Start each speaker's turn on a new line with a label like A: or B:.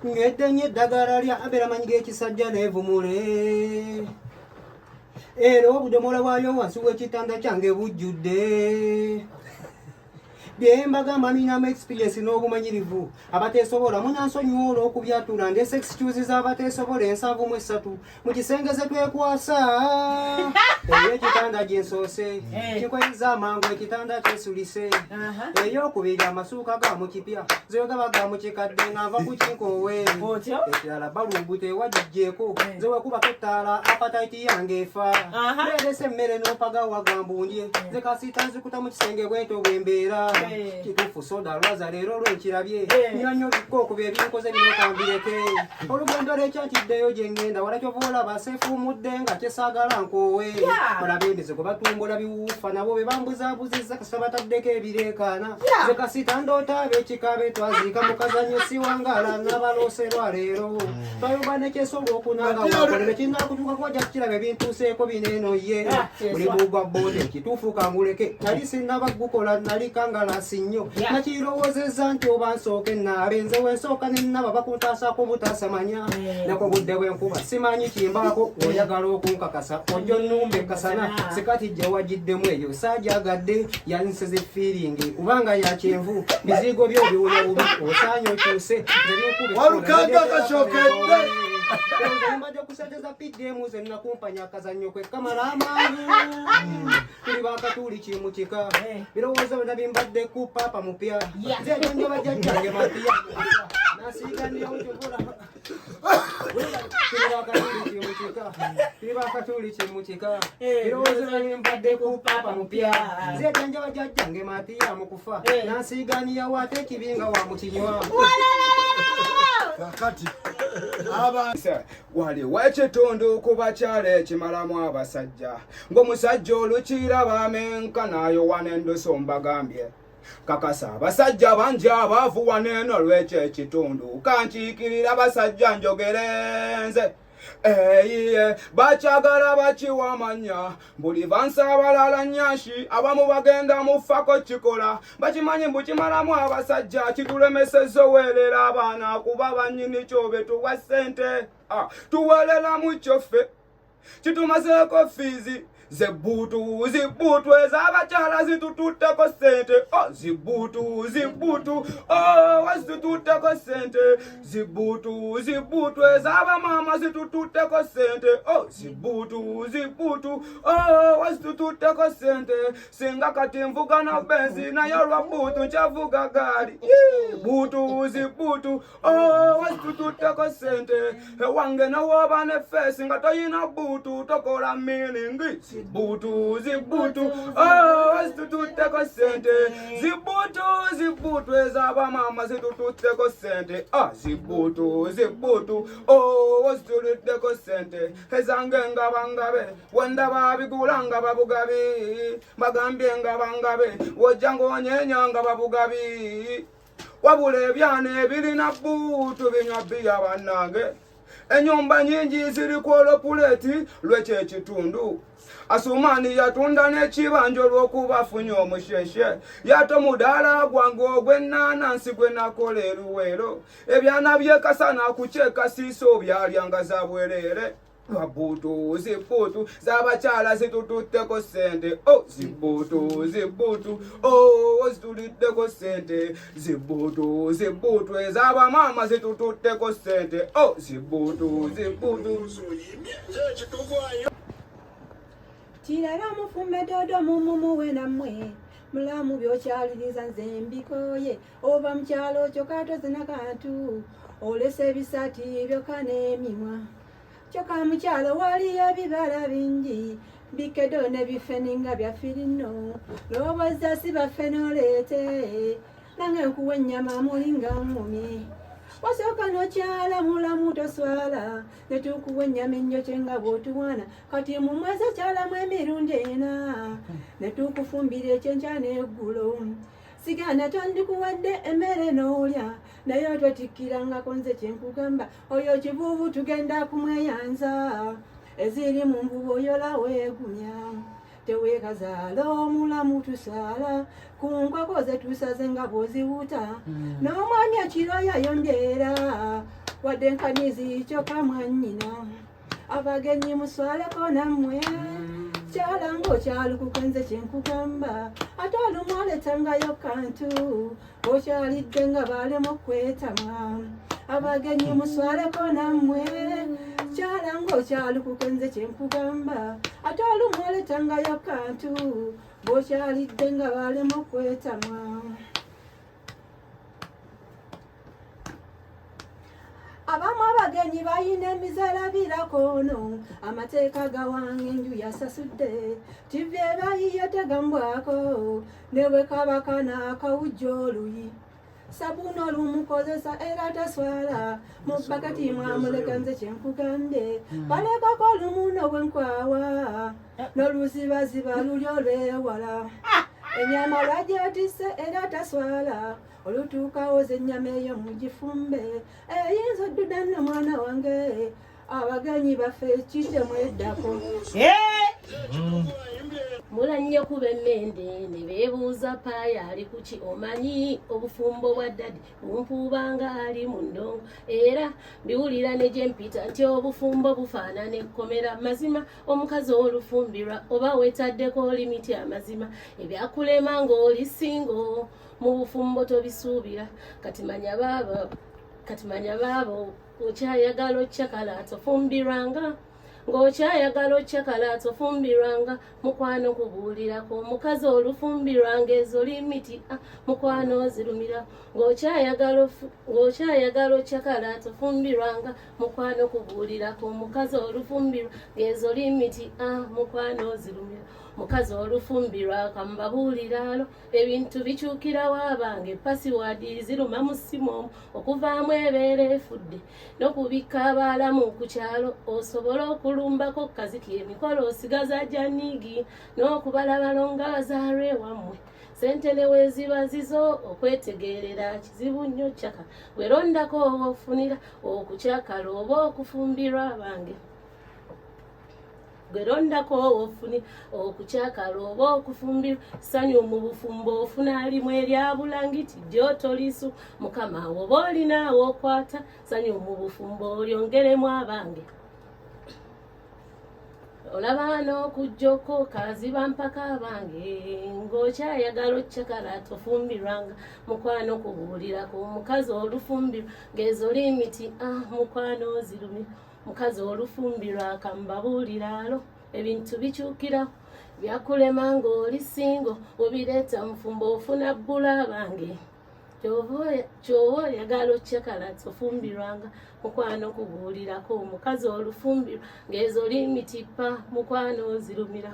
A: Ngedenye dagara lya abera manyiga ekisajja n'evumule. Era obudomola bwayo wansi w'ekitanda kyange bujjudde. Byembagamba ninamu experience n'obumanyirivu abateesobola munansonyiwa olw'okubyatula nde sex chooses abateesobola 73 mu kisenge ze twekwasa ekitanda gyensoose kinkweriza amangu ekitanda kyesulise ey'okubiri amasuuka ga mu kipya zewegaba ga mu kikadde nga nva ku kinkoowe ekirala balumbu tewagijjeeko zewekubako ettaala apataiti yange efa leeresa emmere n'opaga wagambundye zekasita nzikuta mu kisenge bwento bwembeera kitufu soda lwaza leero lwenkirabye nyonyo bikoko bye binkoze bino kambireke olugendo lwekyakiddeyo gye ngenda wala kyova olaba seefuumudde nga kyesaagala nkoowe olaba emizigo batumbula biwuufa nabo be bambuzaabuziza kasita bataddeko ebireekaana ze kasita ndoota ab'ekika be twaziika mu kazannyo siwangala n'abalooserwa leero twayoba nekyesobola okunanga wakolebe kinaakutuukako wajja kukiraba ebintuuseeko bineeno ye buli bugwa bonde kituufu kanguleke nali sinnabagukola nali kangalasi nnyo nakirowoozezza nti oba nsooke naabe nze wensooka nennaba bakutaasako butaasamanya nako budde bwenkuba simanyi kimbaako oyagala okunkakasa ojja onnumba ekasana sikati gye wagiddemu eyo saajagadde yansize fiiringi kubanga ya kyenvu bizigo byo biwula bubi osaanye okyuse
B: walukanga kashokedde
A: mbadde kusateza piddemu ze nakumpanya akazannyo kwe kamala amangu tuli bakatuli kimukika birowoozo byonna bimbadde ku papa mupya nze ejonjo bajjajjange mapya nasiiganirawo kyovola tuli bakatuli kimukika birowoozo byonna bimbadde ku papa mupya nze ejonjo bajjajjange mapya mukufa nasiiganiyawo ate ekibinga wa mukinywa
B: kakati
C: waliwo ekitundu ku bakyala ekimalamu abasajja ng'omusajja olukiraba amenka n'ayowana endoso mbagambye kakasa abasajja bangi abaavu waneeno lw'ekyo ekitundu kankiikirira abasajja njogere nze eyiye bakyagala bakiwa amanya buli bansabalala nyanshi abamu bagenda mufako kikola bakimanyi mbu kimalamu abasajja kitulemesezza oweerera abaana kuba bannyini kyobe tuwa ssente tuweerera mu kyoffe kitumazeeko fiizi zebbuutu zibbuutu ez'abakyala zitututteko ssente zibbuutu wazitututteko ssente zibbuutu ez'abamaama zitututteko ssente zibbuutu wazitututteko ssente singa kati nvugana benzi naye olwa bbuutu nkyavuga gaali zibbuutu wazitututteko ssente ewange newooba ne feesi nga toyina bbuutu tokola miningi zibbuutu wazitututteko ssente zibbuutu ez'abamaama zitututteko ssente zibbuutu wazitututteko ssente ezange ngabangabe wendaba bigula nga babugabi bagambye nga bangabe wojja ng'onyeenya nga babugabi wabula ebyana ebirina bbuutu binywa bbiya bannange ennyumba nnyingi ziri ku olopuleti lw'ekyo ekitundu Asumani yatunda n'ekibanja olw'okuba afunye omusheshe yate omudaala gwange ogw'ennaanansi gwe nakola eruweero ebyana by'ekasana kukyekasiiso byalyanga za bwereere zibbuutu z'abakyala zitututteko ssente zibbuutu zitututteko ssente zibbuutu ez'abamaama zitututteko ssente zibbuutu
D: kirala mufumbe dodo mumuwe nammwe mulamu byokyaliriza nze mbikoye oba mukyalo kyokka tozina kantu olesa ebisaati byokka n'emimwa kyokka mukyalo waliyo ebibala bingi bikedo ne bifeni nga byaffe nno lowooza si baffe n'oleete nange nkuwa ennyama mulinga mmumye wasooka nokyala mulamu toswala ne tukuwa ennyama enjokye nga bw'otuwana kati mu mwezi okyalamu emirundi 4 ne tukufumbira ekyenkya n'eggulo sigana tondikuwadde emmere n'olya naye otwetikkirangako nze kyenkugamba oyo kivuuvu tugenda kumweyanza eziri mu nvubu oyola weegumya teweekazaala omulamu tusaala ku nkoko ze tusaze nga bw'oziwuta n'omwami ekiro yayondeera wadde nkanizi kyokka mwannyina abagenyi muswaleko nammwe kyala ng'okyalukuka nze kyenkugamba ate olumu aletangayo kantu okyalidde nga balemu okwetamwa abagenyi muswaleko nammwe kyala ng'okyalukuka nze kyenkugamba ate olumu aletangayo kantu bw'okyalidde nga balemu okwetamwa abamu abagenyi bayina emizalabirakono amateeka gawanga enju yasasudde tivi ebayiye tegambwako ne bwe kaba kana akawujja oluyi sabuni olumukozesa era taswala mu bakati mwamuleka nze kyenkugambye balekako olumuno bwenkwawa n'oluzibaziba luli olwewala ennyama lwagyetisse era taswala olutuukawo ze ennyama eyo mugifumbe eyinza odduda nno mwana wange abagenyi baffe kidde mweddako
E: mula nnyo kuba emmende ne beebuuza paaya ali kuki omanyi obufumbo bwa ddadi bumpuubanga ali mu ndongo era mbiwulira ne gye mpita nti obufumbo bufaanana ekkomera mazima omukazi olufumbirwa oba weetaddeko limiti amazima ebyakulema ng'oli singo mu bufumbo tobisuubira kati manya baabo okyayagala okyakalaata ofumbirwanga ng'okyayagala okyakalaata ofumbirwanga mukwano kubuulirako omukazi olufumbirwanga ezo limiti mukwano ozirumira ng'okyayagala okyakalaata ofumbirwanga mukwano kubuulirako omukazi olufumbirwa ng'ezo limiti mukwano ozirumira mukazi olufumbirwa kambabuuliraalo ebintu bikyukirawo abange pasiwaadi ziruma mu ssimu okuvaamu ebeera efudde n'okubikka abaalamu ku kyalo osobola okulumbako kaziki emikolo osigaza janiigi n'okubalabalonga bazaalwa ewammwe sente ne weeziba zizo okwetegeerera kizibu nnyo kyaka werondako oba ofunira okukyakala oba okufumbirwa abange gerondako ofuni okukyakala oba okufumbirwa sanyu mu bufumbo ofuna alimu eryabulangiti gyotoliisu mukama oba olinaawo okwata sanyu mu bufumbo olyongeremu abange olaba n'okujjako kaziba mpaka abange ng'okyayagala okyakalaata ofumbirwanga mukwano kubuulirako omukazi olufumbirwa ng'ezo limiti mukwano ozirumira mukazi olufumbirwa akambabuuliraalo ebintu bikyukirawo byakulema ng'oli singo obireeta mufumbo ofuna bbula abange ky'oba oyagala okyakalaata ofumbirwanga mukwano kubuulirako omukazi olufumbirwa ng'ezo limiti mukwano ozirumira